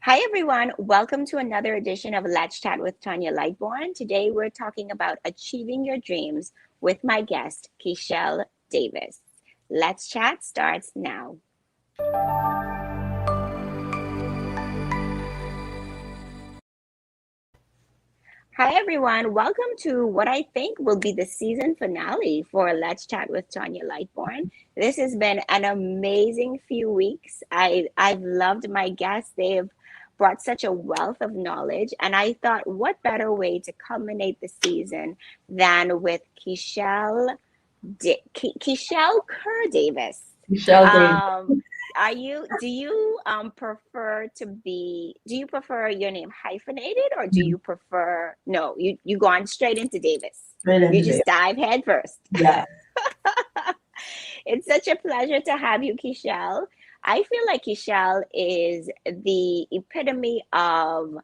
Hi, everyone. Welcome to another edition of Let's Chat with Tanya Lightborn. Today, we're talking about achieving your dreams with my guest, Keshelle Davis. Let's Chat starts now. Hi, everyone. Welcome to what I think will be the season finale for Let's Chat with Tanya Lightborn. This has been an amazing few weeks. I've loved my guests. They've brought such a wealth of knowledge, and I thought, what better way to culminate the season than with Keshelle Kerr Davis. Keshelle Davis. Um, do you prefer do you prefer your name hyphenated, or do you prefer, no, you go on straight into Davis. Straight You into Davis. just dive head first. Yeah. It's such a pleasure to have you, Keshelle. I feel like Keshelle is the epitome of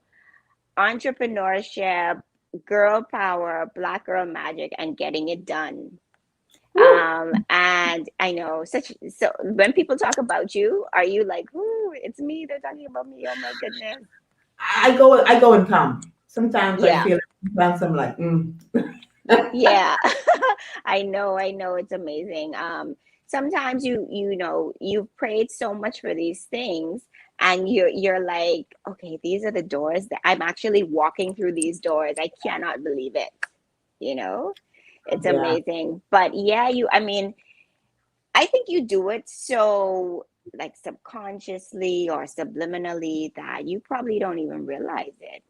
entrepreneurship, girl power, black girl magic, and getting it done. Woo. And I know so when people talk about you, are you like, ooh, it's me, they're talking about me, oh my goodness. I go and come. Sometimes I Yeah, feel sometimes I'm like, yeah. I know it's amazing. Sometimes you've prayed so much for these things, and you're like, okay, these are the doors that I'm actually walking through. These doors, I cannot believe it, you know. It's yeah, amazing. But yeah, I mean, I think you do it so like subconsciously or subliminally that you probably don't even realize it.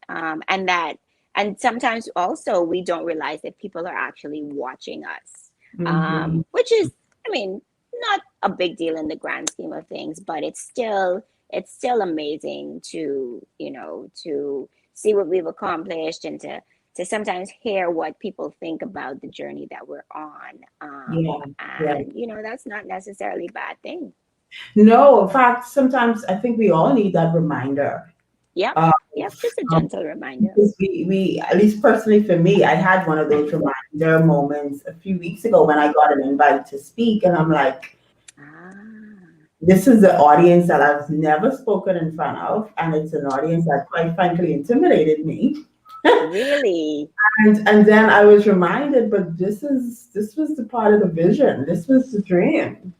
And sometimes also we don't realize that people are actually watching us, hmm, which is, I mean, not a big deal in the grand scheme of things, but it's still amazing to, to see what we've accomplished, and to sometimes hear what people think about the journey that we're on. yeah, yeah. And, that's not necessarily a bad thing. No, in fact, sometimes I think we all need that reminder. Yep. Uh, Yep. Just a um, gentle reminder. because we, at least personally for me, I had one of those reminder moments a few weeks ago when I got an invite to speak, and I'm like, Ah, this is the audience that I've never spoken in front of, and it's an audience that quite frankly intimidated me. really? And then I was reminded, but this was the part of the vision. This was the dream.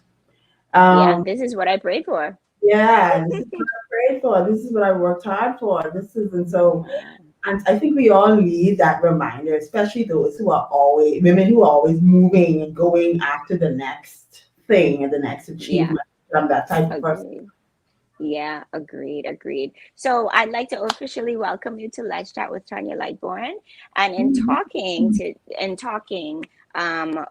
Yeah. Um, And this is what I prayed for. yeah, this is what I prayed for. This is what I worked hard for. This is and so Yeah. and I think we all need that reminder, especially those who are always women who are always moving and going after the next thing and the next Yeah. achievement. I'm that type of person. Agreed. Yeah, agreed, agreed. So I'd like to officially welcome you to Let's Chat with Tanya Lightborn. And in talking,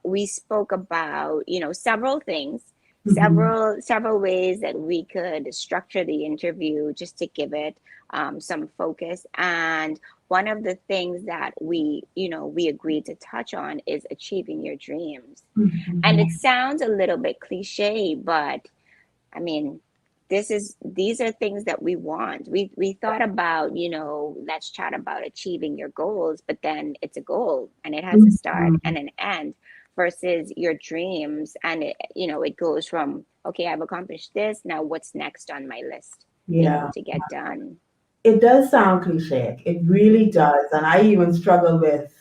we spoke about, several things, Mhm. several ways that we could structure the interview just to give it some focus. And one of the things that we agreed to touch on is achieving your dreams. And it Mhm. sounds a little bit cliche, but I mean, these are things that we want. We thought about, let's chat about achieving your goals, but then it's a goal and it has a start and Mhm. an end, versus your dreams, and it goes from, okay, I've accomplished this, now what's next on my list, Yeah. to get done. It does sound cliche. It really Mhm. does. And I even struggle with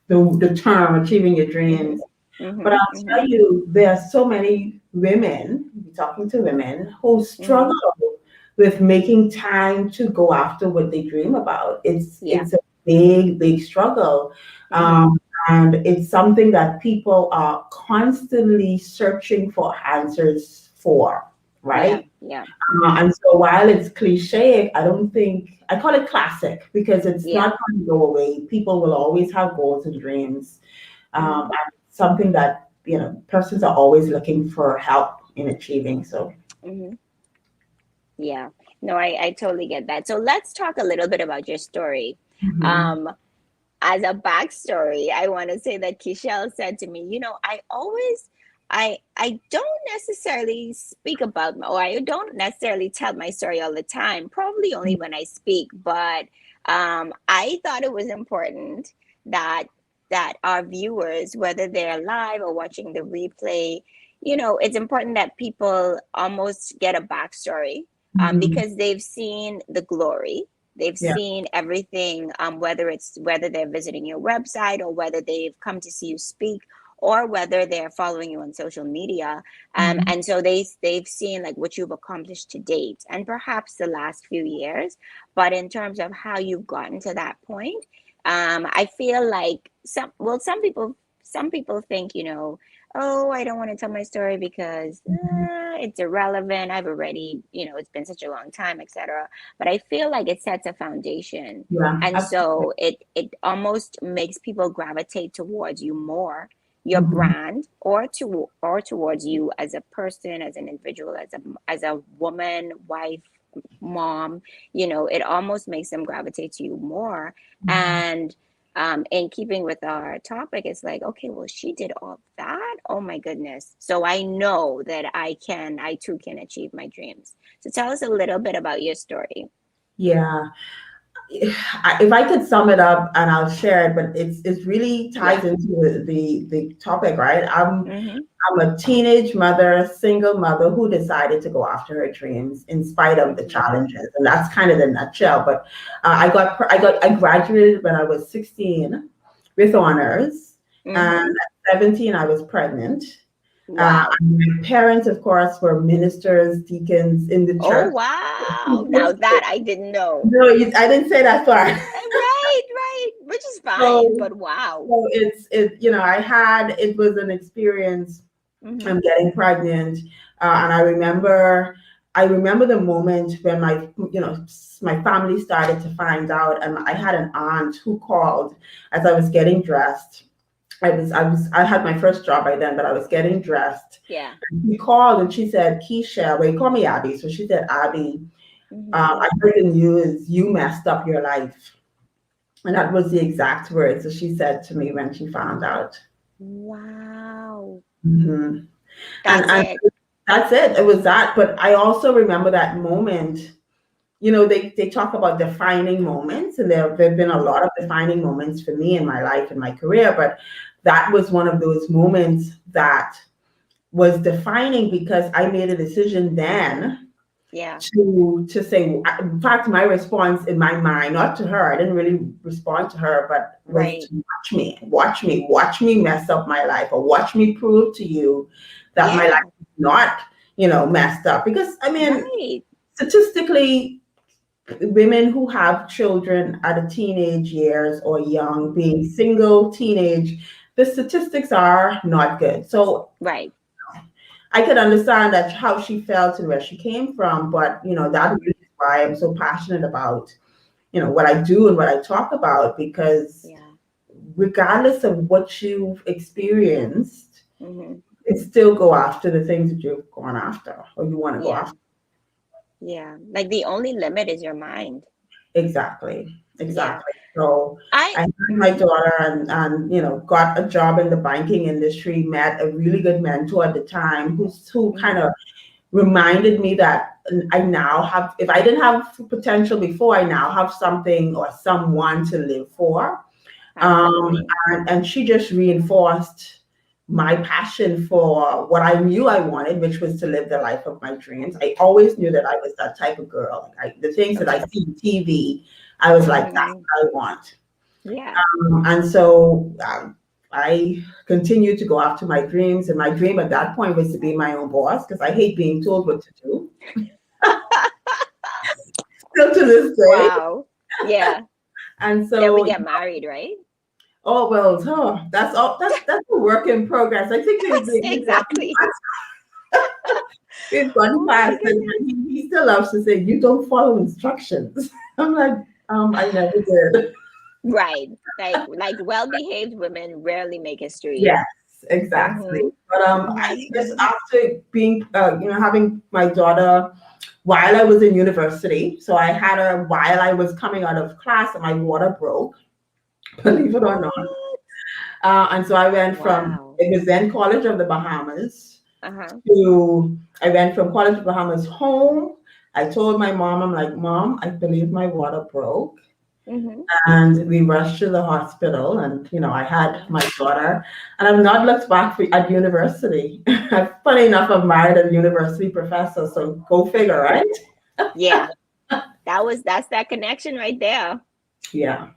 the term achieving your dreams. Mhm. But Mhm. I'll Mhm. tell you, there are so many women, talking to women, who struggle Mhm. with making time to go after what they dream about. Yeah. It's a big, big struggle. Mhm. Um, and it's something that people are constantly searching for answers for, Yeah. right? Yeah. Mhm. And so while it's cliche, I don't think I call it classic because it's Yeah. not going to go away. People will always have goals and dreams. Mhm. And something that, persons are always looking for help in achieving. So, Mhm. Yeah, no, I totally get that. So let's talk a little bit about your story. mhm, Um, as a backstory, I want to say that Keshelle said to me, I don't necessarily speak about or I don't necessarily tell my story all the time, probably only when I speak, but I thought it was important that our viewers, whether they're live or watching the replay, it's important that people almost get a backstory Mhm. because they've seen the glory. They've Yeah. seen everything, whether they're visiting your website or whether they've come to see you speak or whether they're following you on social media. Mhm. And so they've seen like what you've accomplished to date and perhaps the last few years. But in terms of how you've gotten to that point, I feel like some people think, oh, I don't want to tell my story because it's irrelevant. I've already, it's been such a long time, etc. But I feel like it sets a foundation. Yeah. And Absolutely. so it almost makes people gravitate towards you more, your Mhm. brand, or towards you as a person, as an individual, as a woman, wife, mom. It almost makes them gravitate to you more. Mhm. And in keeping with our topic, it's like, okay, well, she did all that. Oh my goodness. So I know that I too can achieve my dreams. So tell us a little bit about your story. Yeah. If I could sum it up, and I'll share it, but it's really Yeah. ties into the topic, right? Mm-hmm. I'm a teenage mother, single mother who decided to go after her dreams in spite of the Mm-hmm. challenges, and that's kind of the nutshell. But I graduated when I was 16 with honors, and Mm-hmm. at 17 I was pregnant. Wow. And my parents, of course, were ministers, deacons in the Oh, church. wow. Now that I didn't know. No, I didn't say that far. Right, right. Which is fine, So, but wow. so it was an experience. Mm-hmm. I'm getting pregnant, and I remember the moment when my family started to find out, and I had an aunt who called as I was getting dressed. I had my first job by then, but I was getting dressed. Yeah. She called and she said, Keisha, well, you call me Abby. So she said, Abby, Mm-hmm. I heard the news, you messed up your life. And that was the exact words that she said to me when she found out. Wow. Mhm. And That's it. that's it. It was that. But I also remember that moment. They talk about defining moments, and there've been a Mm-hmm. lot of defining moments for me in my life and my career. But that was one of those moments that was defining because I made a decision then Yeah. to say. In fact, my response in my mind, not to her, I didn't really respond to her, but was Right. to watch me mess up my life, or watch me prove to you that my Yeah. life is not, messed up. Because I mean, Right. statistically, women who have children at a teenage years or young, Mm-hmm. being single, teenage, the statistics are not good. So Right. I could understand that how she felt and where she came from, but that Mm-hmm. really is why I'm so passionate about what I do and what I talk about, because Yeah. regardless of what you've experienced, Mm-hmm. you still go after the things that you've gone after or you want to go Yeah. after. Yeah. Like the only limit is your mind. Exactly. Yeah. Exactly. So I I had my mm-hmm. daughter, and got a job in the banking industry, met a really good mentor at the time who kind Mm-hmm. of reminded me that I now have, if I didn't have potential before, I now have something or someone to live for. Um, Absolutely. and she just reinforced my passion for what I knew I wanted, which was to live the life of my dreams. I always knew that I was that type of girl. The things that I Okay. see on TV, I was like, that's Mm-hmm. what I want. Yeah. And so I continued to go after my dreams. And my dream at that point was to be my own boss, because I hate being told what to do. Still to this day. Wow. Yeah. And Then we so, get married, right? oh well, that's all. That's a work in progress. I think we've gotten Exactly. we've gotten Oh my past it. goodness. He still loves to say, "You don't follow instructions." I'm like, I never did. Right. Like well-behaved women rarely make history. Yes, exactly. Mm-hmm. But I Mm-hmm. just after being, having my daughter while I was in university, so I had her while I was coming out of class, and my water broke. Believe it or not. What? And so I went from, Wow. it was then College of the Bahamas, Uh-huh. I went from College of the Bahamas home. I told my mom, I'm like, Mom, I believe my water broke. Mm-hmm. And we rushed to the hospital, and I had my daughter, and I've not looked back at university. Funny enough, I'm married a university professor, so go figure, right? Yeah. That's that connection right there. Yeah.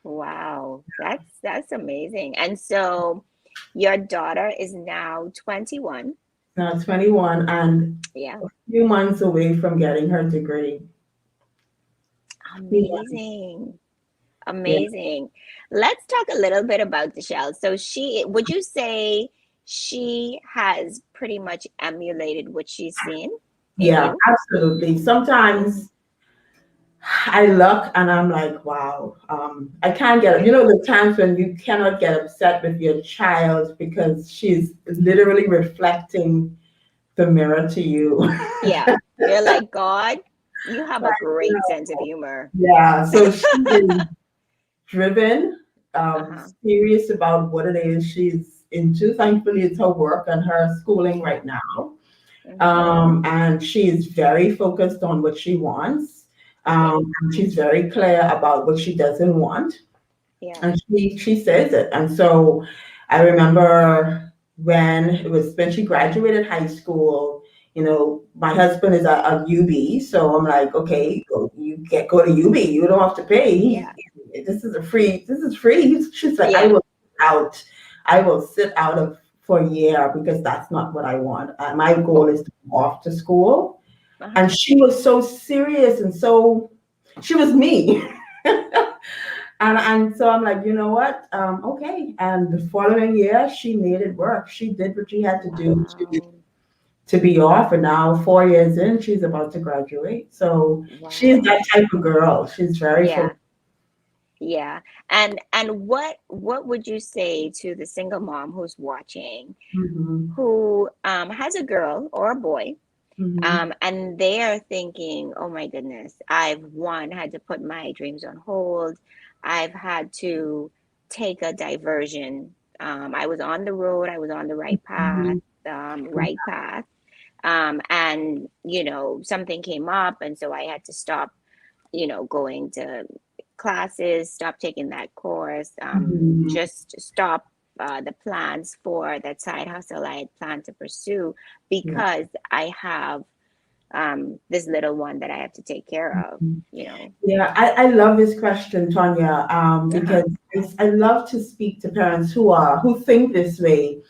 Wow. That's amazing. And so your daughter is now 21. Now 21 and Yeah. a few months away from getting her degree. Few months. Amazing. Yeah. Amazing. Let's talk a little bit about Keshelle. So would you say she has pretty much emulated what she's seen in Yeah, you? absolutely. Hmm. Sometimes I look and I'm like, wow, I can't get, the times when you cannot get upset with your child because she's literally reflecting the mirror to you. Yeah. You're like, God, you have a Like, great sense of humor. yeah, so she is driven, Uh-huh. serious about what it is she's into. Thankfully, it's her work and her schooling right now. Hmm. And she is very focused on what she wants. Yeah. And she's very clear about what she doesn't want. Yeah. And she says it. And so I remember when she graduated high school, my husband is a UB, so I'm like, Hmm. okay, go to UB. You don't have to pay. Yeah. This is free. She's like, Yeah. out. I will sit out of for a year because that's not what I want. My goal Oh. is to go off to school. Uh-huh. And she was so serious and she was me. And so I'm like, you know what? Okay. And the following year, she made it work. She did what she had to do Wow. to be off. And now, 4 years in, she's about to graduate. So she's Wow. that type of girl. She's very Yeah. focused. Yeah. And what would you say to the single mom who's watching, Hmm. who has a girl or a boy, Hmm. and they are thinking, oh my goodness, I've had to put my dreams on hold. I've had to take a diversion. I was on the road, I was on the Hmm. right path. And something came up, and so I had to stop, going to classes, stop taking that course, Hmm. just stop the plans for that side hustle I had planned to pursue Yeah. because I have this little one that I have to take care of, you know. Yeah, I love this question, Tonya, Uh-huh. because I love to speak to parents who think this way.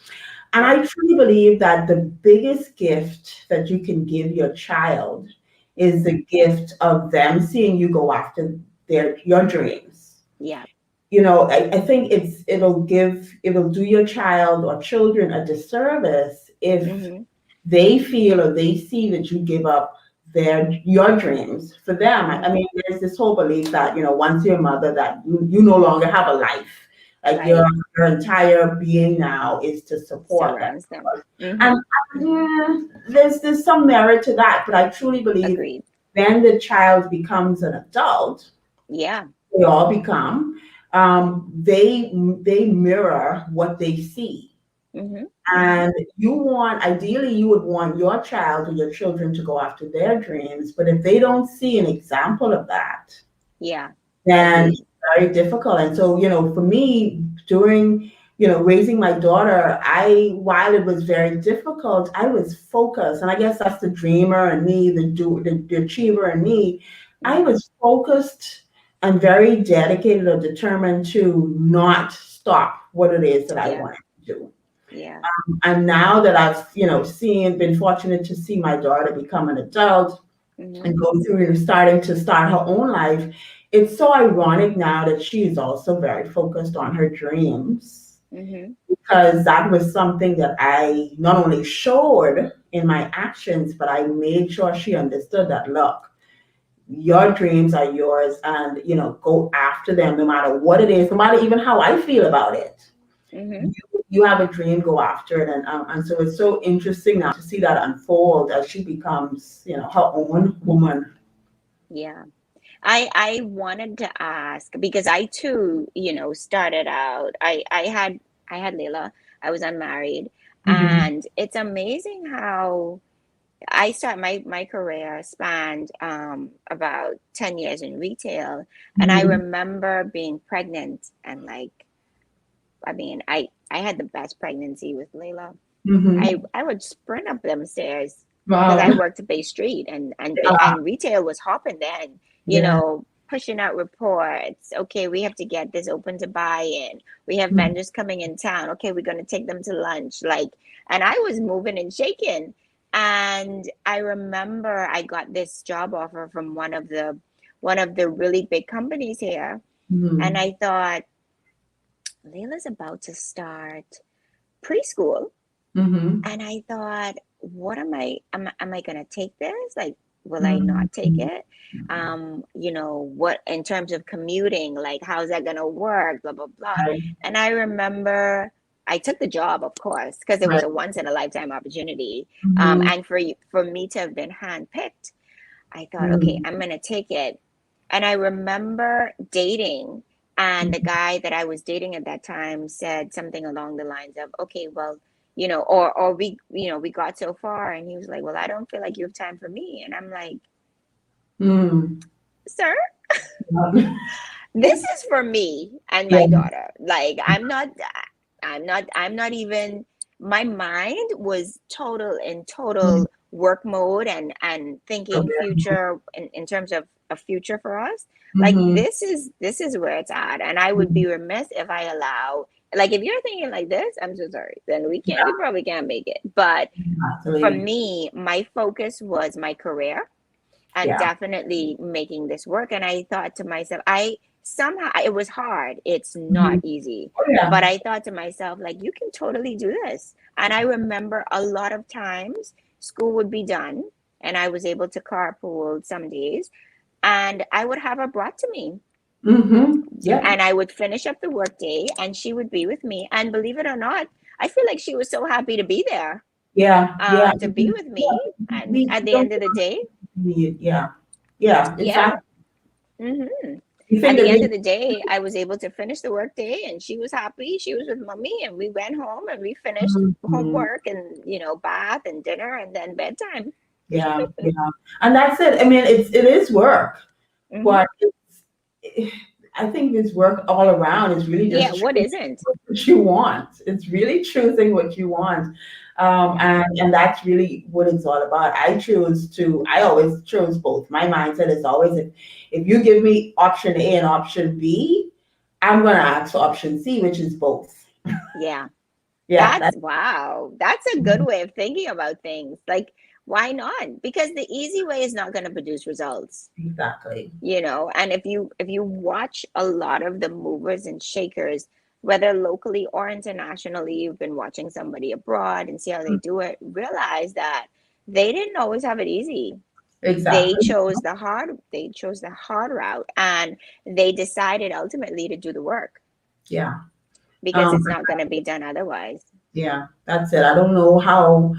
And Yeah. I truly believe that the biggest gift that you can give your child is Hmm. the gift of them seeing you go after your dreams. Yeah. I think it'll do your child or children a disservice if Hmm. they feel or they see that you give up your dreams for them. I Hmm. mean, there's this whole belief that, once you're a mother, that you no longer have a life. Like Right. your entire being now is to support that. Surrounds them. And Hmm. there's some merit to that, but I truly believe Agreed. when the child becomes an adult, Yeah. they all become, they mirror what they see. Hmm. Hmm. And ideally, you would want your child or your children to go after their dreams. But if they don't see an example of that, Yeah. then it's Agreed. very difficult. And so, for me, during, raising my daughter, while it was very difficult, I was focused. And I guess that's the dreamer and me, the achiever and me. I Hmm. was focused and very dedicated or determined to not stop what it is that I Yeah. wanted to do. Yeah. And now that I've, been fortunate to see my daughter become an adult Hmm. and go through and starting to start her own life, it's so ironic now that she is also very focused on her dreams, Hmm. because that was something that I not only showed in my actions, but I made sure she understood that, look, your dreams are yours, and go after them no matter what it is, no matter even how I feel about it. Hmm. You have a dream, go after it. And so it's so interesting now to see that unfold as she becomes, her own woman. Yeah. I wanted to ask because I too, started out. I had Layla. I was unmarried, Hmm. and it's amazing how my career spanned about 10 years in retail, and I Hmm. remember being pregnant and like, I mean, I had the best pregnancy with Layla. I Hmm. I would sprint up them stairs. because Wow. I worked Bay Street, and retail was hopping then, Yeah. pushing out reports. Okay, we have to get this open to buy in. We have vendors coming in town. Okay, we're going to take them to lunch. And I was moving and shaking. And I remember I got this job offer from one of the really big companies here, and Mm-hmm. I thought, Layla's about to start preschool. Mm-hmm. And I thought, what am I gonna take this? Like, will I not take Mm-hmm. it? What in terms of commuting, like how's that gonna work? Blah blah blah. Right. And I remember I took the job, of course, because it was Right. a once in a lifetime opportunity. Mm-hmm. And for me to have been handpicked, I thought, okay, Mm-hmm. I'm gonna take it. And I remember dating, and the guy that I was dating at that time said something along the lines of, okay, well, or we got so far, and he was like, well, I don't feel like you have time for me. And I'm like, Mm-hmm. sir, this is for me and Yeah. my daughter. Like, I'm not even, my mind was total work mode, and thinking future in terms of a future for us. Like, Mm-hmm. this is where it's at. And I would be remiss if I allow, like, if you're thinking like this, I'm so sorry, then we probably can't make it. But for Absolutely. me, my focus was my career, and Yeah. definitely making this work. And I thought to myself, I somehow, it was hard. It's not Mm-hmm. easy. Oh, yeah. But I thought to myself, like, you can totally do this. And I remember a lot of times school would be done, and I was able to carpool some days, and I would have her brought to me, Mm-hmm. Yeah. and I would finish up the workday, and she would be with me. And believe it or not, I feel like she was so happy to be there, Yeah. Yeah. to be with me. And We at the don't end of the day, need, yeah. Yeah. yeah. Exactly. hmm You At think the that end we, of the day, I was able to finish the work day, and she was happy. She was with mommy, and we went home and we finished Mhm. homework, and bath and dinner, and then bedtime. Yeah, yeah. And that's it. I mean, it is work, hmm but I think this work all around is really Yeah, just what choosing isn't? what you want. It's really choosing what you want. And that's really what it's all about. I always choose both. My mindset is always, if you give me option A and option B, I'm gonna ask for option C, which is both. Yeah, Yeah, that's, wow. That's a good way of thinking about things. Like, why not? Because the easy way is not going to produce results. exactly. And if you watch a lot of the movers and shakers, whether locally or internationally, you've been watching somebody abroad and see how they do it, realize that they didn't always have it easy. they Exactly. chose the hard they chose the hard route, and they decided ultimately to do the work, Yeah. because Um, it's not going to be done otherwise. yeah, that's it. I don't know how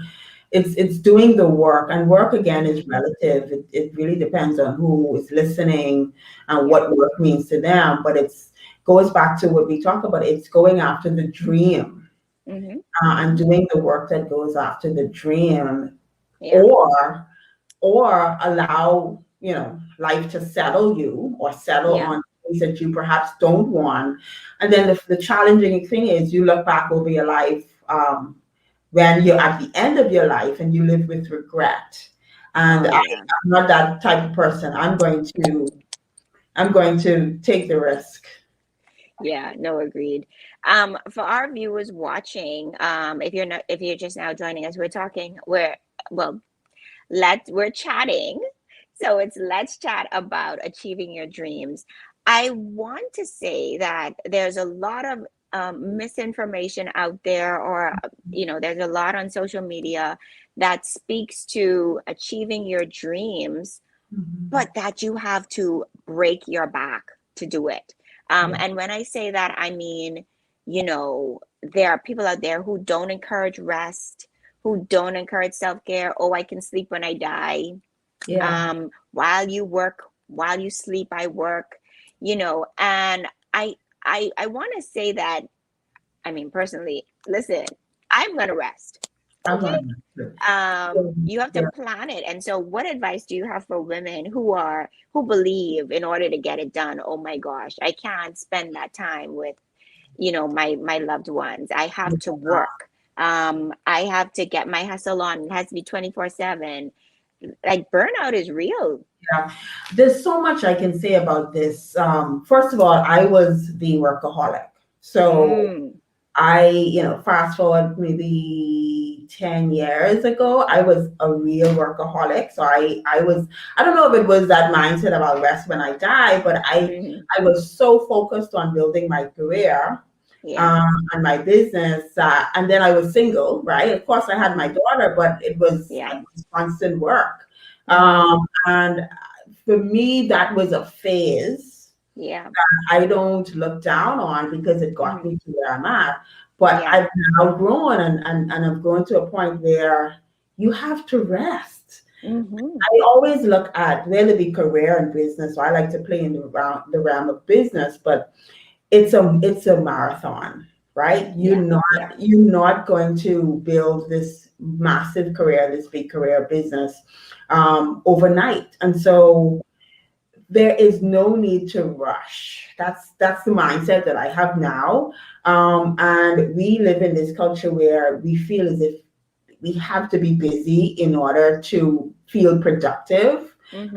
it's doing the work, and work again is hmm relative. It really depends on who is listening and yeah. what work means to them. But it's goes back to what we talk about. It's going after the dream, hmm and hmm doing the work that goes after the dream, yeah. or allow life to settle you or settle Yeah. on things that you perhaps don't want. And then the challenging thing is you look back over your life, when you're at the end of your life, and you live with regret. And Oh yeah. I'm not that type of person. I'm going to take the risk. Yeah, no, agreed. For our viewers watching, if you're just now joining us, we're talking, well, we're chatting. So it's let's chat about achieving your dreams. I want to say that there's a lot of misinformation out there, or there's a lot on social media that speaks to achieving your dreams, Mhm. but that you have to break your back to do it. Yeah. And when I say that, I mean, there are people out there who don't encourage rest, who don't encourage self-care. Oh, I can sleep when I die. Yeah. While you work, while you sleep, I work. And I want to say that, I mean, personally, listen, I'm gonna rest. I'm Okay. going to. You have to Yeah. plan it. And so what advice do you have for women who believe in order to get it done, oh my gosh, I can't spend that time with, my loved ones. I have to work. I have to get my hustle on. It has to be 24/7. Like burnout is real. Yeah, there's so much I can say about this. First of all, I was the workaholic. So Mm, fast forward maybe 10 years ago, I was a real workaholic. So I don't know if it was that mindset about rest when I die, but hmm. I was so focused on building my career Yeah. and my business. And then I was single, right? Of course, I had my Hmm. daughter, but I Yeah. was constant work. Hmm. And for me, that was a phase Yeah. I don't look down on because it got Hmm. me to where I'm at. But Yeah. I've now grown and I've grown to a point where you have to rest. Hmm. I always look at whether it be career and business. So I like to play in the realm of business, but it's a marathon, right? Yeah. Yeah. You're not going to build this massive career, this big career business overnight. And so there is no need to rush. That's the mindset that I have now. And we live in this culture where we feel as if we have to be busy in order to feel productive. Hmm.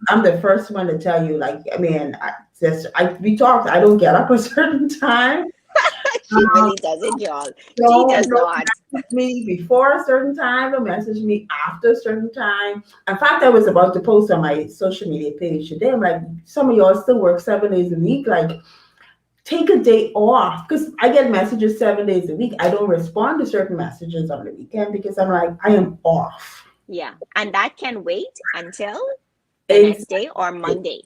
I'm the first one to tell you, like, I mean, we talked. I don't get up a certain time. She really doesn't, y'all. She Don't does not. message me before a certain time. Don't message me after a certain time. In fact, I was about to post on my social media page today. I'm like, some of y'all still work 7 days a week. Like, take a day off because I get messages 7 days a week. I don't respond to certain messages on the weekend because I'm like, I am off. Yeah. And that can wait until the Ex- next day or Monday.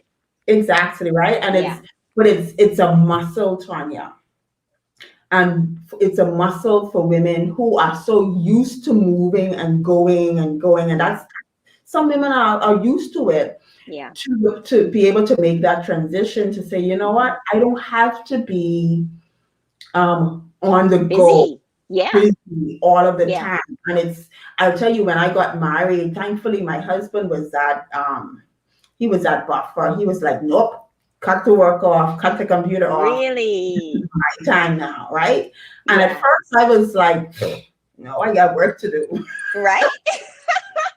Exactly right, and Yeah. it's a muscle, Tanya, and it's a muscle for women who are so used to moving and going, and Yeah. that's some women are used to it Yeah. to be able to make that transition to say, you know Hmm. what, I don't have to be on the go Busy. Yeah. busy all of the Yeah. time. And I'll tell you, when I got married, thankfully my husband was that he was that buffer. He was like, nope, cut the work off, cut the computer off, Really. my time now, right? And at Yeah. first I was like, no, I got work to do. Right?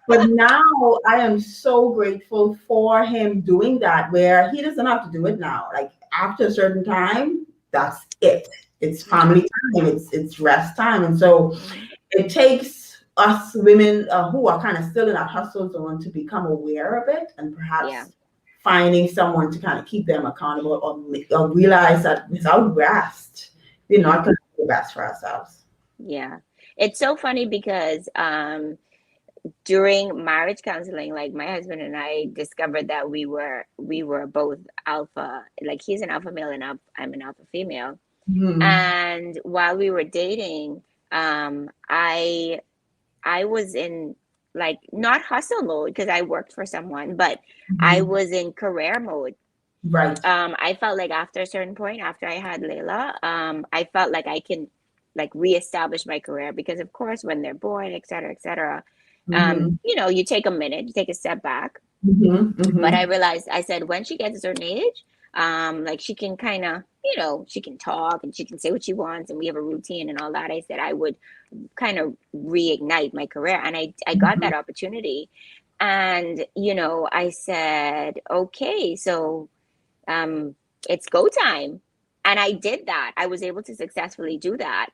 But now I am so grateful for him doing that, where he doesn't have to do it now. Like after a certain time, that's it. It's family Hmm. time. It's rest time, and so Hmm. it takes us women who are kind of still in that hustle zone to become aware of it, and Yeah. perhaps finding someone to kind of keep them accountable, or realize that without rest, we're Yeah. not going to do the best for ourselves. Yeah. It's so funny because during marriage counseling, like my husband and I discovered that we were both alpha, like he's an alpha male and I'm an alpha female. Mhm. And while we were dating, I was in like not hustle mode because I worked for someone, but I Mhm. was in career mode. Right. I felt like after a certain point, after I had Layla, I felt like I can like reestablish my career because of course when they're born, et cetera, Mhm. you take a minute, you take a step back. Mhm. But I Mhm. realized, I said, when she gets a certain age, like she can kind of, she can talk and she can say what she wants and we have a routine and all that. I said I would kind of reignite my career. And I got Mhm. that opportunity. And, I said, okay, so um, it's go time. And I did that. I was able to successfully do that.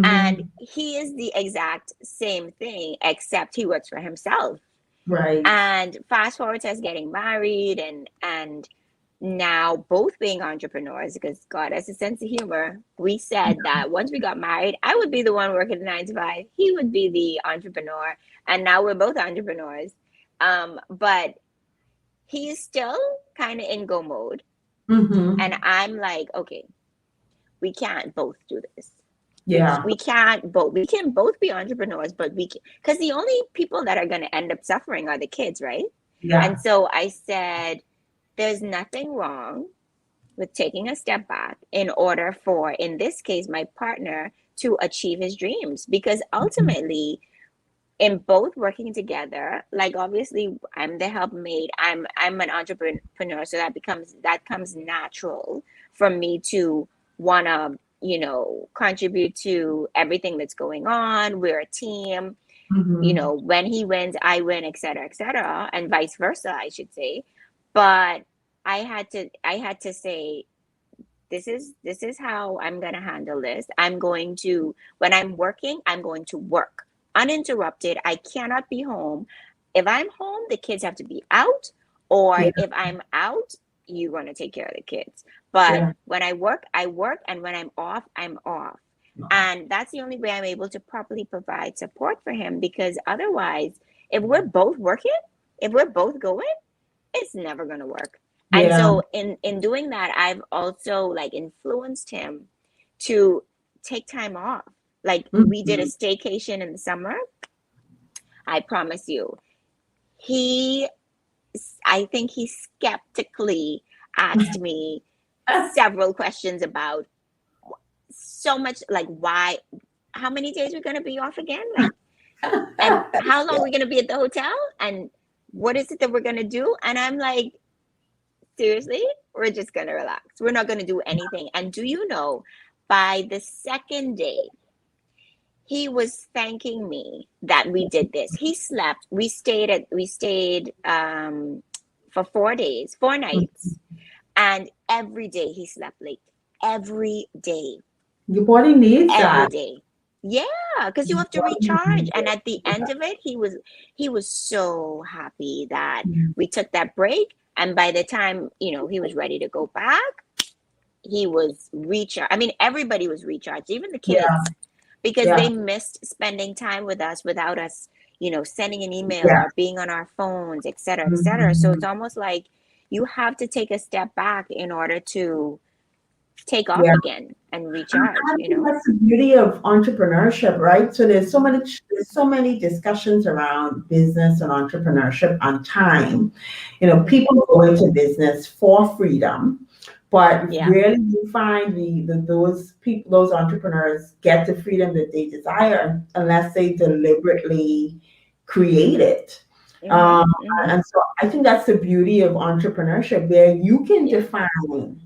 And Mhm. he is the exact same thing, except he works for himself. Right. And fast forward to us getting married and now both being entrepreneurs because God has a sense of humor. We said that once we got married, I would be the one working 9 to 5. He would be the entrepreneur. And now we're both entrepreneurs. But he's still kind of in go mode. And Mhm. I'm like, okay, we can't both do this. We, Yeah. we can't both. We can both be entrepreneurs, but we can, because the only people that are going to end up suffering are the kids, right? And Yeah. so I said, there's nothing wrong with taking a step back in order for, in this case, my partner to achieve his dreams. Because Mhm. ultimately, in both working together, like obviously I'm the helpmate, I'm an entrepreneur, so that comes natural for me to wanna. contribute to everything that's going on. We're a team. Mm-hmm. When he wins, I win, et cetera, and vice versa, I should say. But I had to say, this is how I'm going to handle this. I'm going to, when I'm working, I'm going to work uninterrupted. I cannot be home. If I'm home, the kids have to be out, or Yeah. if I'm out, you're going to take care of the kids. But Yeah. when I work, I work, and when I'm off, I'm off. And that's the only way I'm able to properly provide support for him, because otherwise, if we're both working, if we're both going, it's never going to work. And Yeah. so in doing that, I've also like influenced him to take time off. Like, we did a Mm-hmm. staycation in the summer. I promise you, he I think he skeptically asked me several questions about so much, like, why, how many days we're going to be off again, like, and how long we're going to be at the hotel, and what is it that we're going to do. And I'm like, seriously, we're just going to relax. We're not going to do anything. And do you know, by the second day, he was thanking me that we did this. He slept. We stayed for 4 days, 4 nights, and every day he slept late. Every day, Your body needs every that. day. Yeah, because you Your have to body recharge. needs And at the end that. of it, he was so happy that we took that break. And by the time, he was ready to go back, he was recharged. I mean, everybody was recharged, even the Yeah. kids, because Yeah. they missed spending time with us without us, sending an email Yeah. or being on our phones, et cetera, et cetera. So it's Mm-hmm. almost like you have to take a step back in order to take off Yeah. again and And recharge, I think that's the beauty of entrepreneurship, right? So Mhm. there's so many discussions around business and entrepreneurship on time. Mhm. People go into business for freedom, but Yeah. rarely you find those people, those entrepreneurs get the freedom that they desire unless they deliberately create it. Mhm. Um, Mhm. and so I think that's the beauty of entrepreneurship, where you can Yeah. define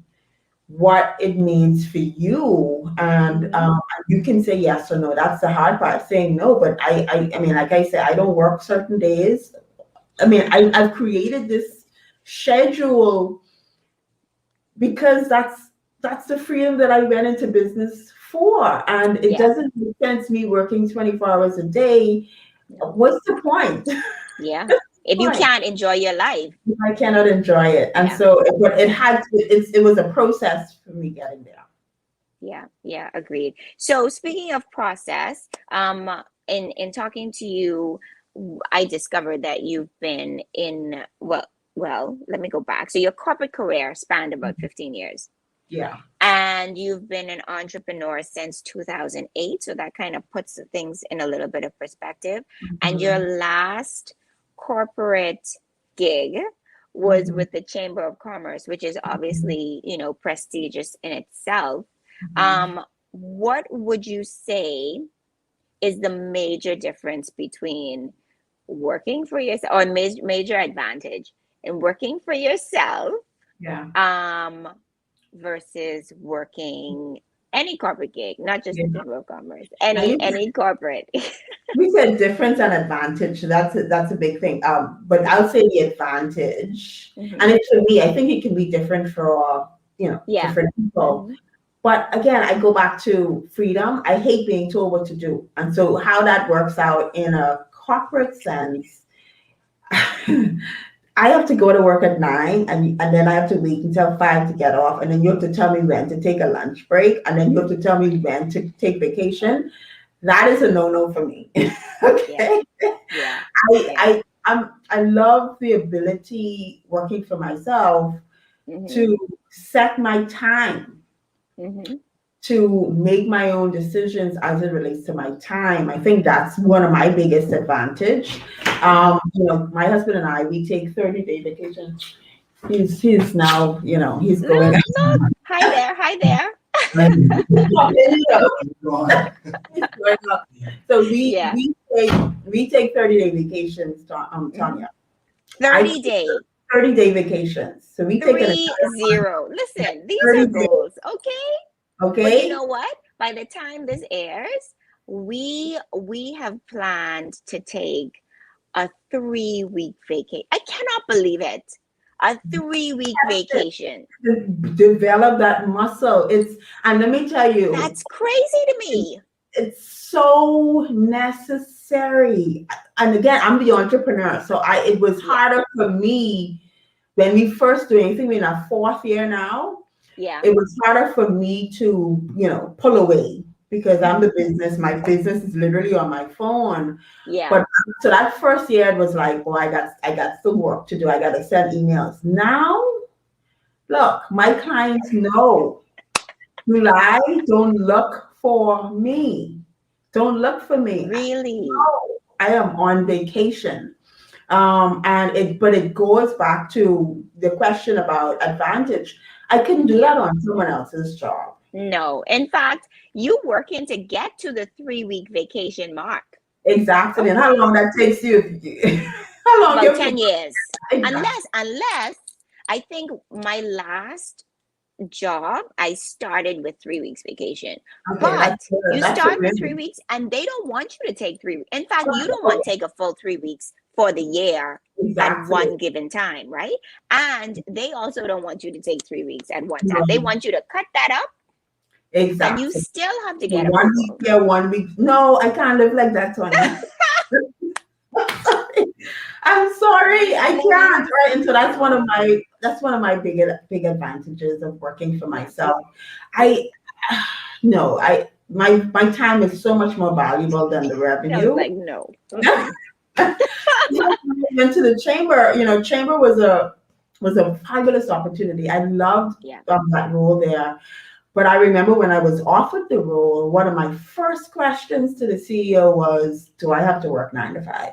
what it means for you, and Mhm. you can say yes or no. That's the hard part, saying no. But I mean, like I said, I don't work certain days. I mean, I've created this schedule because that's the freedom that I went into business for, and it Yeah. doesn't make sense me working 24 hours a day. No. What's the point? Yeah. If you Point. can't enjoy your life. I cannot enjoy it, and Yeah. so but it Yeah. had to, it was a process for me getting there. Yeah. Yeah. Agreed. So speaking of process, in talking to you, I discovered that you've been in, well, let me go back. So your corporate career spanned about 15 years. Yeah. And you've been an entrepreneur since 2008. So that kind of puts things in a little bit of perspective. And your Mhm. last corporate gig was Mhm. with the Chamber of Commerce, which is obviously, prestigious in itself. Mhm. Um, what would you say is the major difference between working for yourself, or major advantage in working for yourself, Yeah. um, versus working any corporate gig, not just Yeah. the Chamber of Commerce, Now any corporate. you said difference and advantage. That's a big thing. But I'll say the advantage, and Hmm. it for me, I think it can be different for Yeah. different people. Hmm. But again, I go back to freedom. I hate being told what to do, and so how that works out in a corporate sense. I have to go to work at 9, and then I have to wait until 5 to get off. And then you have to tell me when to take a lunch break. And then you have to tell me when to take vacation. That is a no-no for me. Yeah. Okay. Yeah. I, Yeah. I, I love the ability working for myself Hmm. to set my time, Hmm. to make my own decisions as it relates to my time. I think that's one of my biggest advantage. Yeah. My husband and I, we take 30-day vacations. He's now, he's going. Look, look. Hi there. Hi there. He's going up. So we Yeah. we take we take 30-day vacations, Hmm. Tanya. I take 30-day. 30-day vacations. So we take an entire 30. Listen, these are 30 days. goals. Okay. But you Okay. know what? By the time this airs, we have planned to take a 3 week vacation. I cannot believe it. A 3 week vacation. Develop that muscle. And let me tell you, That's crazy to me. it's so necessary. And again, I'm the entrepreneur, so it was Yeah. harder for me when we first doing. I think we're in our fourth year now. Yeah. It was harder for me to, pull away because I'm the Hmm. business. My business is literally on my phone. Yeah. But so that first year, it was like, oh, I got some work to do. I got to send emails. Now, look, my clients know. July, don't look for me. Don't look for me. Really? No, I am on vacation. But it goes back to the question about advantage. I couldn't do Yeah. that on someone else's job. No. In fact, you working to get to the 3 week vacation mark. Exactly. And how Okay. long that takes you? How long About you? 10 years. Exactly. Unless I think my last job, I started with 3 weeks vacation. Okay, that's But good. you That's a start with win. 3 weeks and they don't want you to take 3 weeks. In fact, you don't want to take a full 3 weeks for the year at Exactly. one given time, right? And they also don't want you to take 3 weeks at one time. They No, want you to cut that up and you exactly. still have to get 1 week approval. here, 1 week. No, I can't live like that, Tonya. I'm sorry, I can't. Right, and so that's one of No. my big advantages of working for Yeah. myself. I no, my time is so much more valuable than the I was revenue. like, no. Mm-mm. When I went to the chamber, chamber was a fabulous opportunity. I loved Yeah. that role there. But I remember when I was offered the role, one of my first questions to the CEO was, "Do I have to work 9 to 5?"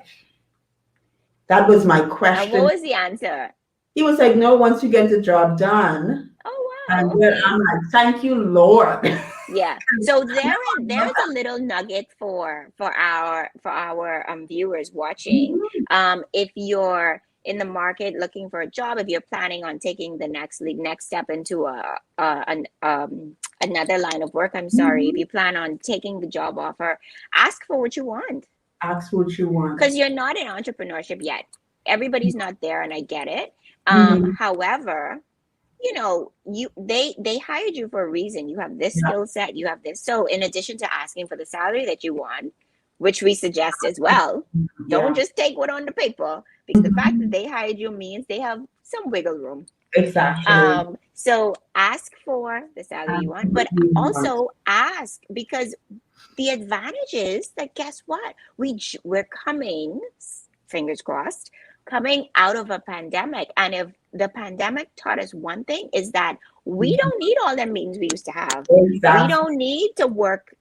That was my And what question. was the answer? He was like, "No, once you get the job done." Oh, And wow. then Okay. I'm like, "Thank you, Lord." Yeah. So there is a little nugget for our viewers watching. Mhm. If you're in the market looking for a job, if you're planning on taking the next step into another line of work, I'm sorry, if Mhm. you plan on taking the job offer, ask for what you want Ask what you want. because you're not in entrepreneurship yet. Everybody's not there, and I get it. Mhm. However, they hired you for a reason. You have this Yeah. skill set, you have this. So in addition to asking for the salary that you want, which we suggest as well, don't Yeah. just take what on the paper, because the fact that Mhm. they hired you means they have some wiggle room. Exactly. So ask for the salary Ask you want, what but you want. also ask, because the advantage is that, guess what, we're coming, fingers crossed, coming out of a pandemic. And if the pandemic taught us one thing, is that we don't need all the meetings we used to have. We Exactly. don't need to work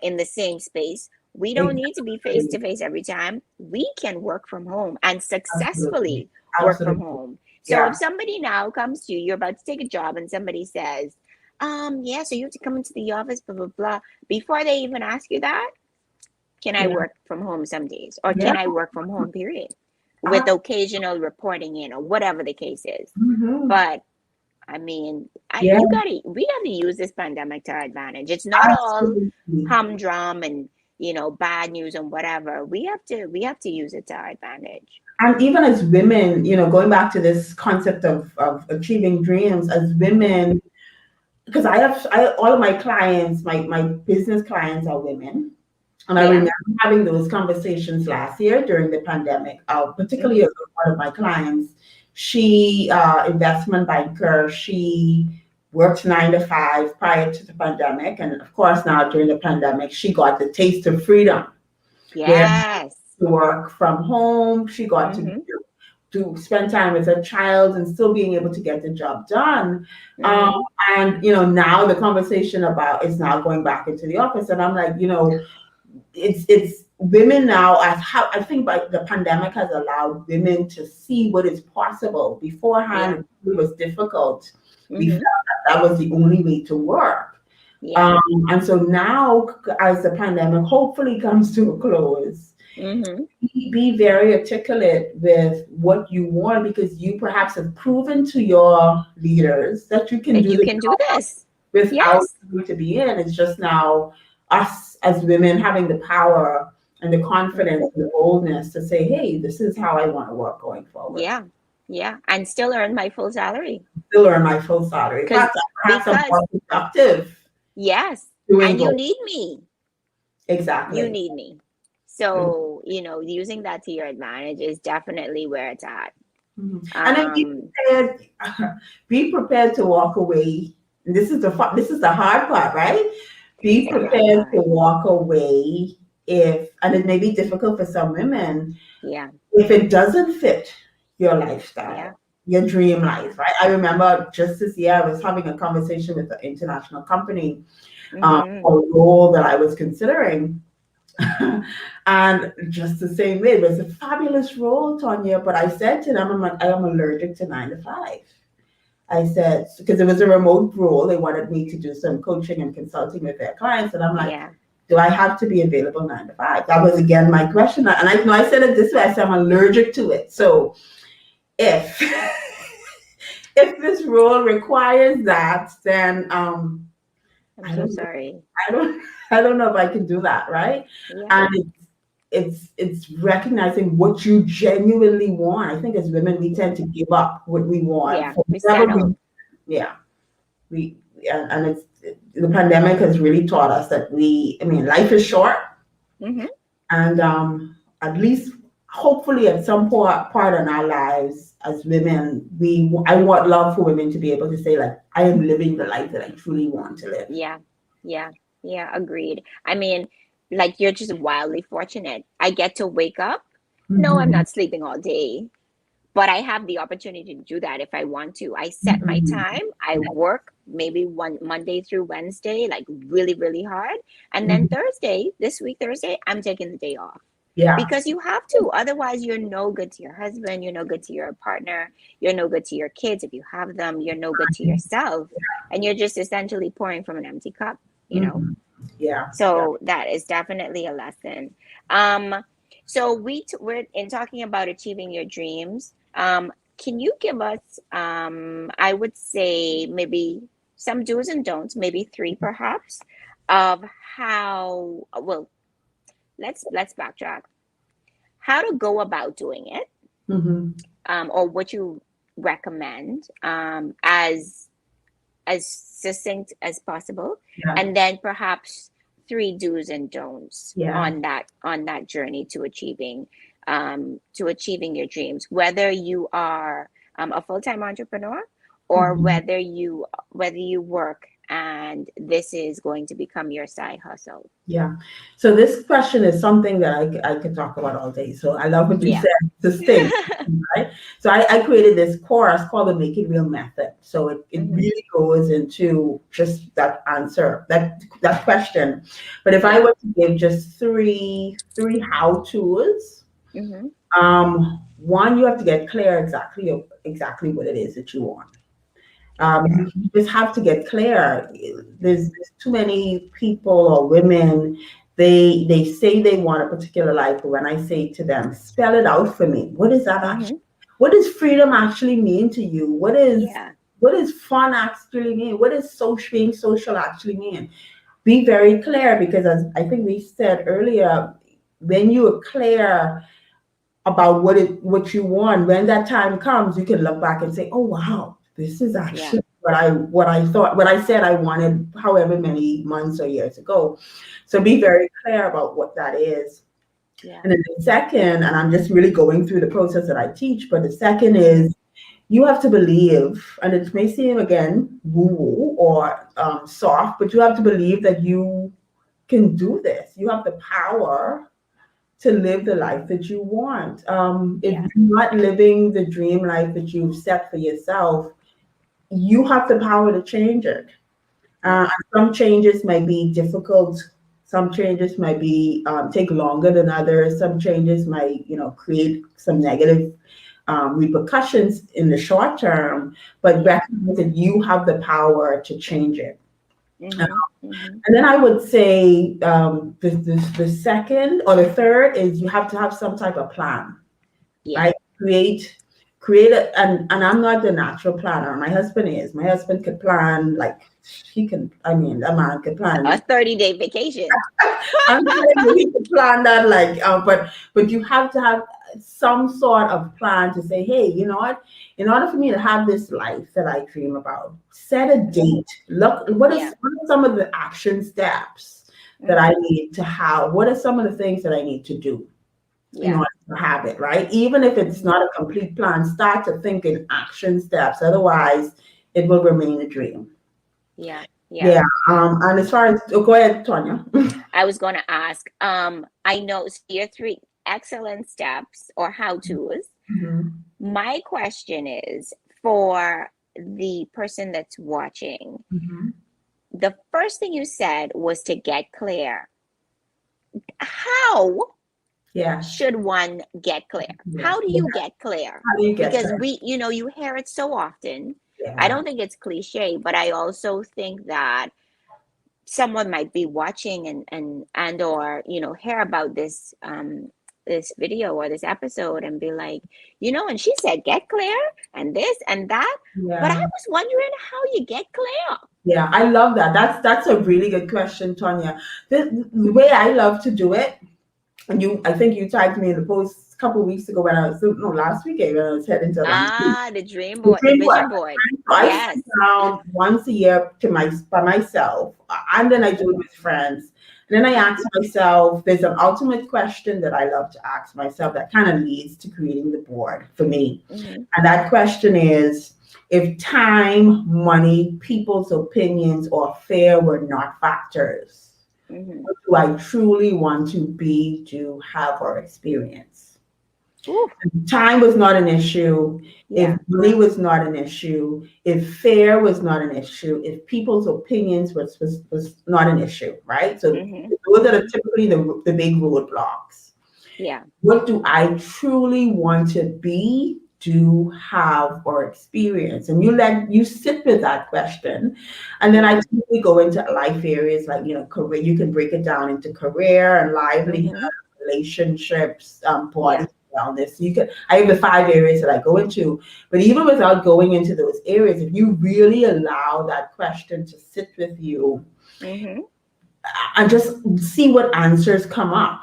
in the same space. We don't need to be face Exactly. to face every time. We can work from home and Absolutely. successfully work from Absolutely. home. So if Yeah. somebody now comes to you, you're about to take a job, and somebody says, yeah, so you have to come into the office, blah, blah, blah. Before they even ask you that, can I Yeah. work from home some days? Or Yeah. can I work from home, period? With occasional reporting in, or whatever the case is. Mhm. But I mean, Yeah. we gotta use this pandemic to our advantage. It's not all Absolutely. humdrum and bad news and whatever. We have to use it to our advantage. And even as women, going back to this concept of achieving dreams, as Yeah, women, because all of my clients, my business clients are women. And I yeah, remember having those conversations last year during the pandemic, particularly mm-hmm, one of my clients. She, investment banker, she worked 9 to 5 prior to the pandemic. And of course, now during the pandemic, she got the taste of freedom where yes, to work from home. She got to mm-hmm, spend time with her child and still being able to get the job done. Um, mm-hmm, and now the conversation about is now going back into the office, and I'm like, it's women now. As how I think like the pandemic has allowed women to see what is possible. yeah, Beforehand, it was difficult. We felt mm-hmm, that was the only way to work. yeah, Um, and so now, as the pandemic hopefully comes to a close, mm-hmm. be very articulate with what you want, because you perhaps have proven to your leaders that you can That do you the can do job. this. without Yes. you to be in. It's just now us as women having the power and the Mhm. confidence and the boldness to say, hey, this is how I want to work going forward. Yeah. Yeah. And still earn my full salary. Still earn my full salary. In Because fact, perhaps I'm because more productive yes, doing and you both. need me. You Exactly. need me. So, using that to your advantage is definitely where it's at. Mhm. And then Um, be prepared to walk away. And this is the hard part, right? it's Be the hard prepared to part. walk away if, and it may be difficult for some women, Yeah. if it doesn't fit your Yeah. lifestyle, your dream Yeah. life, right? I remember just this year I was having a conversation with an international company Mm-hmm. for a role that I was considering. And just the same way, it was a fabulous role, Tonya. But I said to them, I am allergic to 9 to 5. I said, because it was a remote role, they wanted me to do some coaching and consulting with their clients. And I'm like, Yeah. do I have to be available 9 to 5? That was again my question. And I know I said it this way, I said, I'm allergic to it. So if if this role requires that, then I'm I so don't sorry. I don't I don't know if I can do that, right? Yeah. And it's recognizing what you genuinely want. I think as women we tend to give up what we want Yeah. for We whatever settled. yeah we and it's the pandemic has really taught us that I mean life is short, Mm-hmm. and at least hopefully at some part in our lives as women I want love for women to be able to say like I am living the life that I truly want to live. Yeah. Yeah. Yeah. Agreed. I mean, like you're just wildly fortunate. I get to wake up. No, I'm Mhm. not sleeping all day, but I have the opportunity to do that if I want to. I set my Mhm. time. I work maybe one Monday through Wednesday, like really, really hard. And then Mhm. Thursday, this week, Thursday, I'm taking the day off. Yeah. Because you have to. Otherwise, you're no good to your husband. You're no good to your partner. You're no good to your kids if you have them. You're no good to yourself. And you're just essentially pouring from an empty cup, you know? Mhm. Yeah. Yeah. So that is definitely a lesson. Um, so we're in talking about achieving your dreams. Can you give us, I would say maybe some do's and don'ts, maybe three perhaps, of how, well, let's backtrack. How to go about doing it, Mhm. or what you recommend, as succinct as possible, Yeah. and then perhaps three do's and don'ts Yeah. on that journey to achieving your dreams, whether you are a full-time entrepreneur, or Mhm. whether you work and this is going to become your side hustle. Yeah. So this question is something that I could talk about all day. So I love what you Yeah. said, distinct, right? So I created this course called the Make It Real Method. So it Hmm. really goes into just that answer, that question. But if I Yeah. were to give just three how-tos, Hmm. one, you have to get clear exactly what it is that you want. Okay. You just have to get clear. There's too many people or women. They say they want a particular life, but when I say to them, spell it out for me. What is that actually? Hmm. What does freedom actually mean to you? Yeah. What does fun actually mean? What does being social actually mean? Be very clear because as I think we said earlier, when you are clear about what you want, when that time comes you can look back and say, oh wow, this is Yeah. actually what I said I wanted however many months or years ago. So be Hmm. very clear about what that is. Yeah. And then the second, and I'm just really going through the process that I teach, but the second Hmm. is you have to believe, and it may seem again woo woo or soft, but you have to believe that you can do this. You have the power to live the life that you want. If Yeah. you're not living the dream life that you've set for yourself, you have the power to change it. Yeah. Some changes might be difficult. Some changes might be take longer than others. Some changes might, create some negative repercussions in the short term. But Yeah. recognize that you have the power to change it. Hmm. Hmm. And then I would say the second or the third is you have to have some type of plan, Yeah. right? Create. create it. And I'm not the natural planner. My husband is. My husband could plan, like, he can, I mean, a man could A plan. 30-day vacation. I'm telling you, he could plan that, like, but you have to have some sort of plan to say, hey, you know what? In order for me to have this life that I dream about, set a Mhm. date. Look, Yeah. what are some of the action steps that I Hmm. need to have? What are some of the things that I need to do in Yeah. order to have it, right? Even if it's Hmm. not a complete plan, start to think in action steps. Otherwise, it will remain a dream. Yeah. Yeah. Yeah. And as far as, oh, go ahead, Tonya. I was going to ask, I know, so your three excellent steps or how to's. Mhm. My question is for the person that's watching, Mhm. the first thing you said was to get clear. How Yes. should one get clear? Yeah. How do Yeah. you get clear? How do you get Because there? you hear it so often. I Yeah. don't think it's cliche, but I also think that someone might be watching and or hear about this video or this episode and be like, and she said get clear and this and that, but I Yeah. was wondering how you get clear. Yeah. I love that. That's a really good question, Tonya. The way I love to do it, and I think you tagged me in the post a couple of weeks ago when I was, no, last weekend when I was heading to Atlanta. The dream The board, the dream board. vision board. So I Yes. sit down once a year by myself, and then I do it with friends. And then I ask myself, there's an ultimate question that I love to ask myself that kind of leads to creating the board for me. Hmm. And that question is, if time, money, people's opinions, or fear were not factors, Hmm. what do I truly want to be, do, have, or experience? Ooh, Time was not an issue, if yeah. money was not an issue, if fear was not an issue, if people's opinions was not an issue, right? So Hmm. those are Hmm. typically the big roadblocks. Yeah. What do I truly want to be, do, have, or experience? And you sit with that question. And then I Yeah. typically go into life areas like, career. You can break it down into career and livelihood, Hmm. relationships, body Yeah. wellness. I have the 5 areas that I go into. But even without going into those areas, if you really allow that question to sit with you Hmm. and just see what answers come up,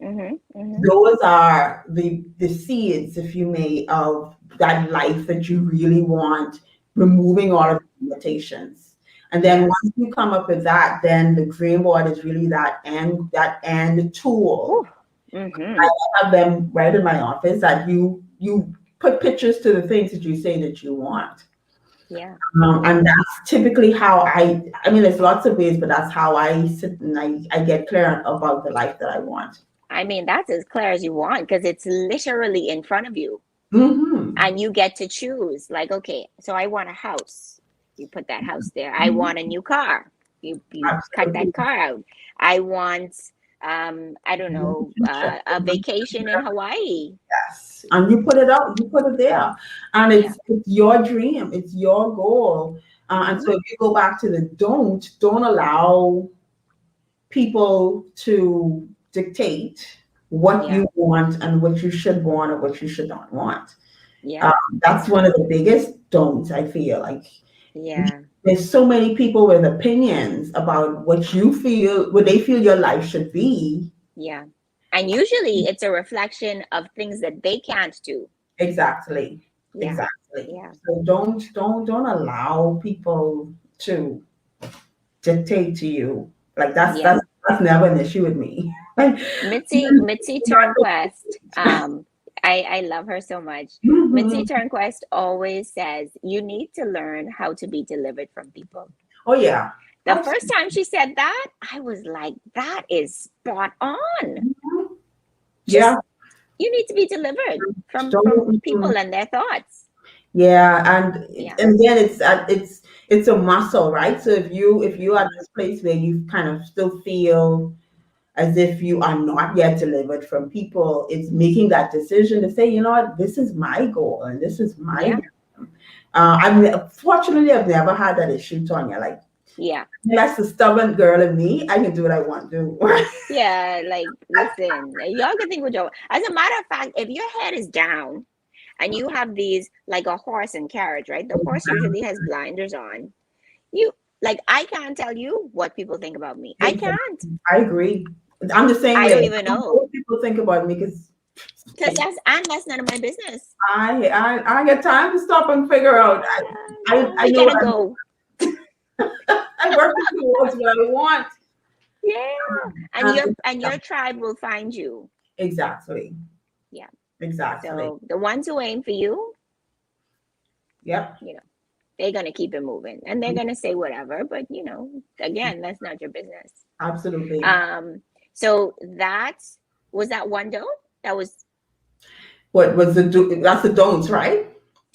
Hmm. Hmm. those are the seeds, if you may, of that life that you really want, removing all Yeah. of the limitations. And then Yes. once you come up with that, then the dream board is really that end tool. Ooh. Hmm. I have them right in my office that you put pictures to the things that you say that you want. Yeah. And And that's typically how I mean, there's lots of ways, but that's how I sit and I get clear about the life that I want. I mean, that's as clear as you want because it's literally in front of you Hmm. and you get to choose. Like, okay, so I want a house. You put that house there. I want a new car. You cut Absolutely. that car out. I want I don't know, Relationship. a vacation in Hawaii. Yes. And you put it out, you put it there. And Yeah. it's your dream, it's your goal. And Hmm. so if you go back to the don't allow people to dictate what Yeah. you want and what you should want or what you should not want. Yeah. Um, that's Yeah. one of the biggest don'ts, I feel like. Yeah. There's so many people with opinions about what they feel your life should be. Yeah. And usually it's a reflection of things that they can't do. Exactly. Yeah. Exactly. Yeah. So don't allow people to dictate to you. Like Yeah. that's never an issue with me. Like Mitzi Turnquest, I love her so much. Mitzi mhm. Turnquest always says you need to learn how to be delivered from people. Oh yeah. The first time she said that, I was like, that is spot on. Absolutely. Yeah. Just you need to be delivered from Don't, people and their thoughts. yeah, Yeah. and then it's a muscle, right? So if you are at Hmm. this place where you kind of still feel as if you are not yet delivered from people, it's making that decision to say, you know what, this is my goal and this is my. Yeah. Fortunately, I've never had that issue, Tonya. Like Yeah. that's the stubborn girl in me. I can do what I want to do. Yeah. Like, listen, y'all can think what y'all. As a matter of fact, if your head is down and you have these like a horse and carriage, right? The horse usually has blinders on. You like I can't tell you what people think about me. I can't. I agree. I'm the same I don't way. even know. Most people think about me because Because that's none of my business. I get time to stop and figure out. I We know gotta what go. I work towards what I want. Yeah. And Yeah, your tribe will find you. exactly. Yeah. Exactly. So the ones who aim for you, Yep. you know, they're gonna keep it moving. And they're gonna say whatever, but again, that's not your business. Absolutely. So was that one don't? That was What was the do? That's the don'ts, right?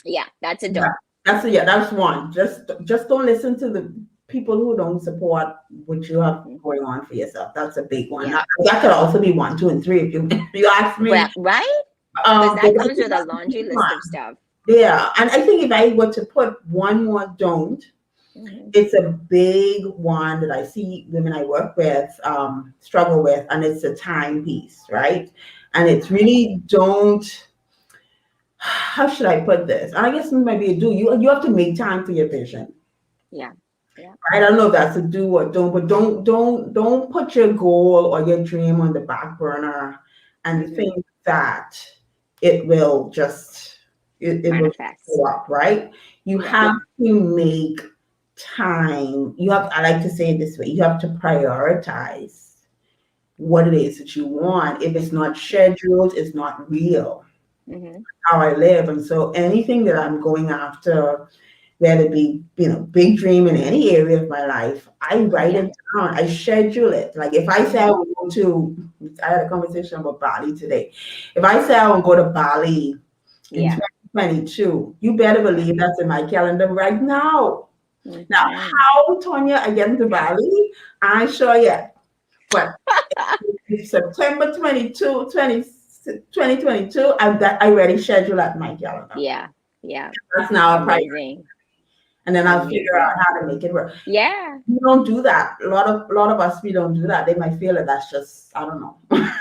yeah, that's a Yeah. don't. That's one. Just don't listen to the people who don't support what you have Mhm. going on for yourself. That's a big one. Yeah. That could also be 1, 2, and 3 if you if you ask Well, me. right? Because But that I comes think with a that's a laundry big list of one. stuff. Yeah, and I think if I were to put one more don't, Hmm. it's a big one that I see women I work with struggle with, and it's a time piece, right? And it's really don't. How should I put this? And I guess maybe a do. You have to make time for your vision. Yeah. Yeah. I don't know if that's a do or don't, but don't put your goal or your dream on the back burner and Hmm. think that it will just it will Manifest. go up, right? You Yeah. have to make time. I like to say it this way, you have to prioritize what it is that you want. If it's not scheduled, it's not real. Hmm. How I live. And so anything that I'm going after, whether it be, big dream in any area of my life, I write Yeah. it down. I schedule it. Like if I say I Hmm. will go to, I had a conversation about Bali today. If I say I will go to Bali in Yeah. 2022, you better Yeah. believe that's in my calendar right now. Now, Hmm. how, Tonya, I get to Bali, I ain't sure yet. But it's September 22, 2022, I already scheduled at my calendar. Yeah. Yeah. That's now a priority. Amazing. And then I'll figure out Amazing. how to make it work. Yeah. We don't do that. A lot of us, we don't do that. They might feel that that's just, I don't know. I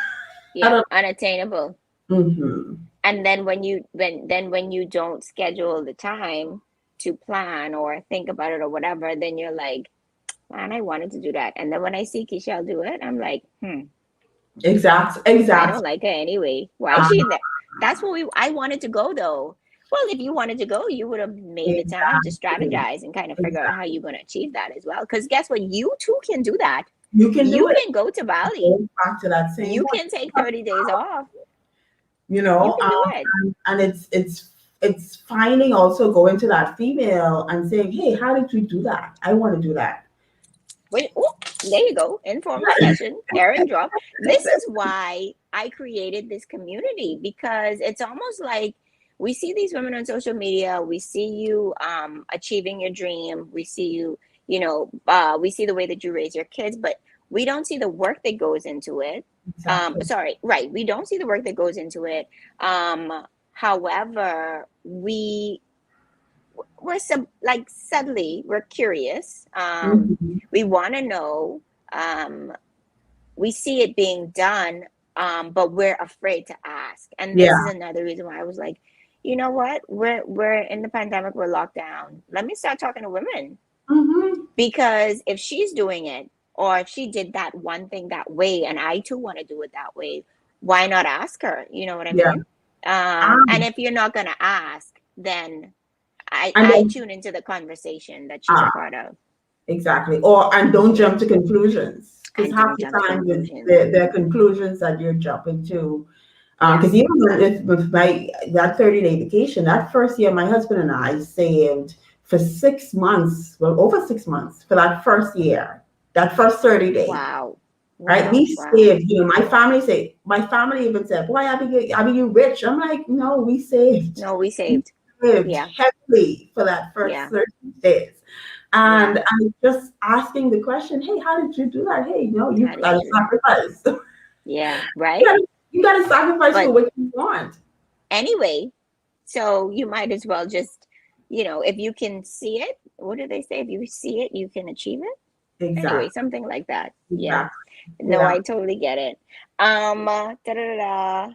Yeah. don't. Unattainable. Mm-hmm. And then when you don't schedule the time to plan or think about it or whatever, then you're like, man, I wanted to do that. And then when I see Keshelle do it, I'm like, I Exactly. don't like her anyway. Why is she in there? That's what I wanted to go though. Well, if you wanted to go, you would have made the time to Exactly. strategize and kind of figure out how Exactly. you're going to achieve that as well. Because guess what? You too can do that. You can do You it. can go to Bali. Go back to that same You point. can take 30 days off. You You know, can do it. and it's finding also going to that female and saying, hey, how did you do that? I want to do that. Wait, oh, there you go. Informal session, Aaron drop. This is why I created this community because it's almost like we see these women on social media. We see you achieving your dream. We see you, we see the way that you raise your kids, but we don't see the work that goes into it. Exactly. Sorry, right. We don't see the work that goes into it. However, we're like subtly we're curious, Mhm. we want to know, um, we see it being done, but we're afraid to ask, and this is Yeah. another reason why I was like, you know what, we're in the pandemic, we're locked down, let me start talking to women, Hmm. because if she's doing it or if she did that one thing that way and I too want to do it that way, why not ask her, you know what I Yeah. mean? And Um, if you're not going to ask, then and I then, tune into the conversation that she's a ah, part of. exactly. And don't jump to conclusions because And half don't the jump to time conclusions. the conclusions that you're jumping to. Yeah. Because even with my that 30-day vacation, that first year, my husband and I saved for 6 months, well, over 6 months for that first year, that first 30 days. Wow. Right? Wow. We Wow. saved, my family even said, boy, Abby, you rich. I'm like, no, we saved. No, we We saved. saved Yeah. heavily for that first Yeah. 30 days. Yeah. And I'm just asking the question, hey, how did you do that? Hey, no, you How did you gotta do that? sacrifice. Yeah. you, Right. gotta, you gotta sacrifice for But what you want. anyway, so you might as well just, if you can see it, what do they say? If you see it, you can achieve it. Anyway, Exactly. something like that. Yeah. Exactly. No, Yeah. I totally get it. Da, da, da, da.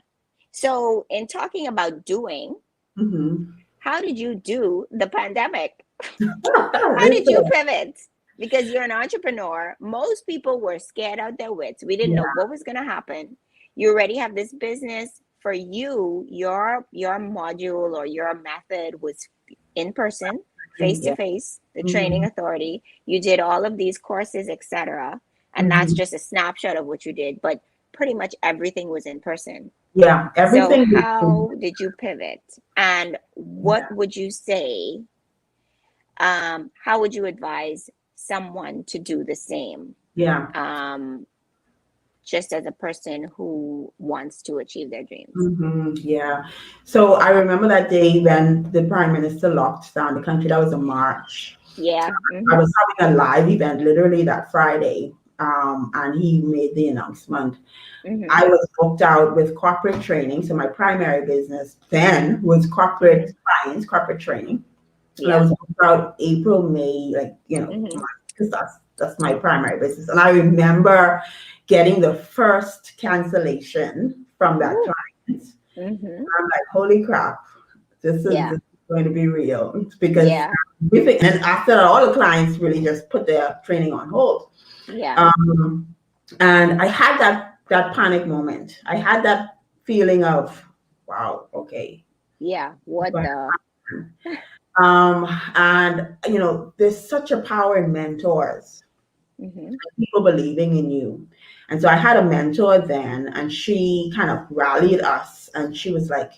So, in talking about doing, Mm-hmm. How did you do the pandemic? How did you Listen, pivot? Because you're an entrepreneur. Most people were scared out their wits. We didn't know yeah, what was going to happen. You already have this business. For you, your module or your method was in person, face to yeah. face, the training Mm-hmm. authority. You did all of these courses, etc. And that's Mm-hmm. just a snapshot of what you did, but pretty much everything was in person. Yeah, So everything. how did you pivot? And what Yeah, would you say, how would you advise someone to do the same, yeah. um, just as a person who wants to achieve their dreams? Yeah. So I remember that day when the prime minister locked down the country. That was in March. Yeah. I Mm-hmm. was having a live event literally that Friday, and he made the announcement. Mm-hmm. I was booked out with corporate training. So my primary business then was Mm-hmm. corporate clients, corporate training. And I Yeah. was booked out April, May, like, Mm-hmm. because that's my primary business. And I remember getting the first cancellation from that Ooh. client. Mm-hmm. I'm like, holy crap, this Yeah. is going to be real. It's because Yeah. and after that, all the clients really just put their training on hold. Yeah. Um, and I had that panic moment. I had that feeling of, wow, okay. Yeah. What the? And there's such a power in mentors, Mm-hmm. people believing in you. And so I had a mentor then, and she kind of rallied us, and she was like,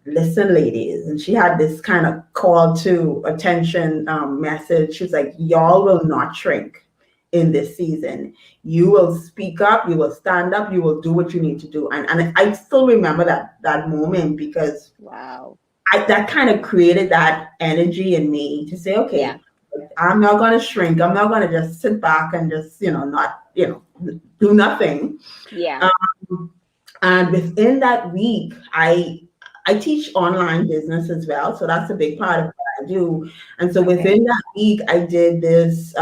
listen, ladies. And she had this kind of call to attention message. She was like, y'all will not shrink in this season. You will speak up, you will stand up, you will do what you need to do. And I still remember that moment because Wow. that kind of created that energy in me to say, Yeah. okay, I'm not going to shrink. I'm not going to just sit back and just, not, do nothing. Yeah. Um, and within that week, I teach online business as well. So that's a big part of what I do. And so Okay. within that week, I did this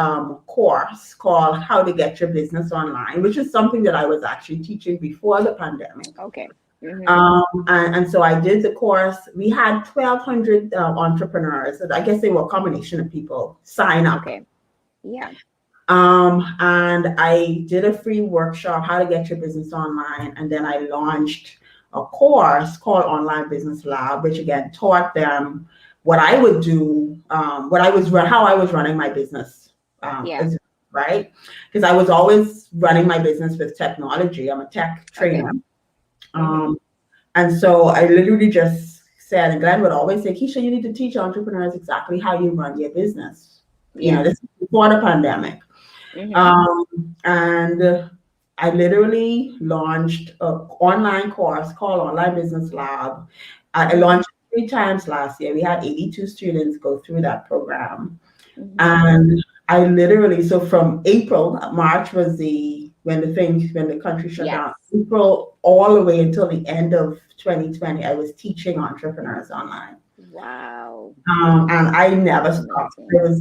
course called How to Get Your Business Online, which is something that I was actually teaching before the pandemic. Okay. Mm-hmm. And so I did the course. We had 1,200 entrepreneurs. I guess they were a combination of people sign up. Okay. Yeah. And I did a free workshop, How to Get Your Business Online. And then I launched a course called Online Business Lab, which again taught them what I would do, how I was running my business, Yeah. right? Because I was always running my business with technology. I'm a tech Okay. trainer. Mm-hmm. Um, and so I literally just said, and Glenn would always say, Keisha, you need to teach entrepreneurs exactly how you run your business. Yeah. This is before the pandemic. Mm-hmm. And I literally launched an online course called Online Business Lab. I Mm-hmm. launched it 3 times last year. We had 82 students go through that program. Mm-hmm. And I literally, so from April, March was when the country shut Yes. down. April all the way until the end of 2020, I was teaching entrepreneurs online. Wow. And I never stopped. Amazing. There was